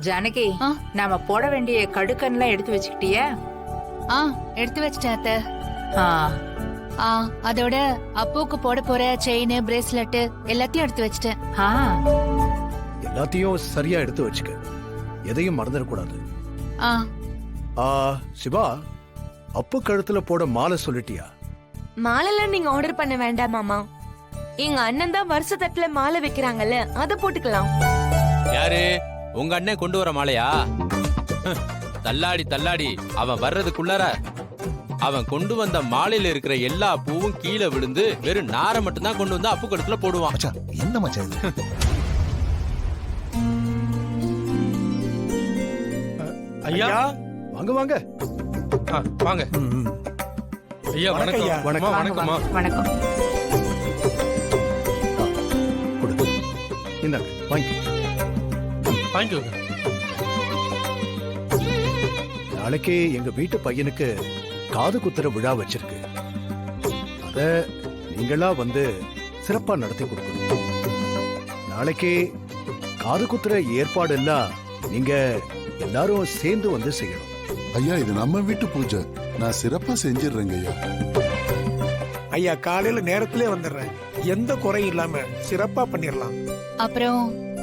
ஜானகி, நாம போட வேண்டிய கடுக்கன்லாம் எடுத்து வச்சுக்கிட்டியா? எடுத்து வச்சிட்டேன் அத்தை. ஆ, அதோட அப்புக்கு போட போற செயின் பிரேஸ்லெட் எல்லாத்தையும் எடுத்து வச்சிட்டேன். எல்லாத்தையும் சரியா எடுத்து வச்சுக்க, எதையும் மறந்துடக்கூடாது. சிவா, அப்பு கழுத்துல போட மாலை சொல்லிட்டியா? மாலைலாம் நீங்க ஆர்டர் பண்ண வேண்டாம் மாமா. எங்க அண்ணன் தான் வருஷ தட்டுல மாலை வைக்கிறாங்கல்ல, அத போட்டுக்கலாம். யாரு உங்க அண்ணன் கொண்டு வர மாலையா? தள்ளாடி தள்ளாடி அவன் வர்றதுக்குள்ளார அவன் கொண்டு வந்த மாலையில இருக்கிற எல்லா பூவும் கீழே விழுந்து வெறும் நாரை மட்டும் தான் கொண்டு வந்து அப்பு கழுத்துல போடுவான். என்ன மச்சான் இது? ஐயா வாங்க வாங்க வாங்க. ஐயா வணக்கம். வணக்கம். வணக்கம்மா. வணக்கம். கொடு, இந்தாங்க வாங்கி. வாங்கிக்கோங்க. நாளைக்கு எங்க வீட்டு பையனுக்கு காது குத்துற விழா வச்சிருக்கு. அத நீங்களா வந்து சிறப்பா நடத்தி கொடுக்கணும். நாளைக்கு காது குத்துற ஏற்பாடு எல்லாம் நீங்க எல்லாரும் சேர்ந்து வந்து செய்யணும். ஐயா, இது நம்ம வீட்டு பூஜை, நான் சிறப்பா செஞ்சிடுறேங்க ஐயா. ஐயா, காலையில நேரத்திலே வந்துடுறேன். எந்த குறையும் இல்லாம சிறப்பா பண்ணிடலாம். அப்புறம்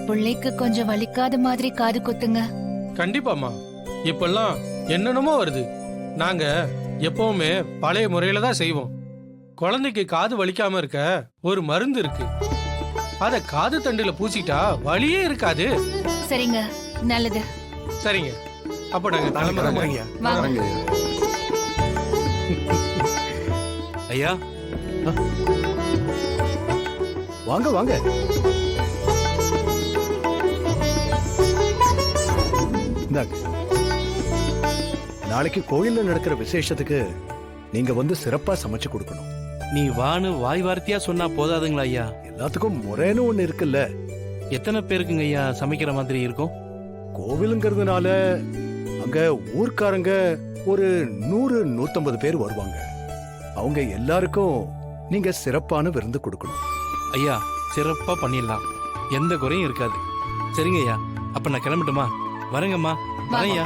பிள்ளைக்கு கொஞ்சம் வலிக்காத மாதிரி காது குத்துங்க. கண்டிப்பாமா. இப்பெல்லாம் என்னென்னமோ வருது. நாங்க எப்பவுமே பழைய முறையில தான் செய்வோம். குழந்தைக்கு காது வலிக்காம இருக்க ஒரு மருந்து இருக்கு. அத காது தண்டுல பூசிட்டா வலியே இருக்காது. சரிங்க, நல்லது. சரிங்க, அப்ப நாங்க கிளம்புறோம். ஐயா, வாங்க. ஐயா வாங்க வாங்க. இந்தாங்க. நாளைக்கு கோயில்ல நடக்கிற விசேஷத்துக்கு நீங்க வந்து சிறப்பா சமைச்சு கொடுக்கணும். நீ வான்னு வாய் வார்த்தையா சொன்னா போதாதுங்களா ஐயா? எல்லாத்துக்கும் முறைன்னு ஒண்ணு இருக்குல்ல. எத்தனை பேருக்குங்க ஐயா சமைக்கிற மாதிரி இருக்கும்? கோவிலுங்கிறதுனால அங்க ஊர்க்காரங்க ஒரு 100-150 பேர் வருவாங்க. அவங்க எல்லாருக்கும் நீங்க சிறப்பான விருந்து கொடுக்கணும். ஐயா, சிறப்பா பண்ணிடலாம், எந்த குறையும் இருக்காது. சரிங்க ஐயா, அப்ப நான் கிளம்பட்டுமா? வரேங்கம்மா. வரேன் ஐயா.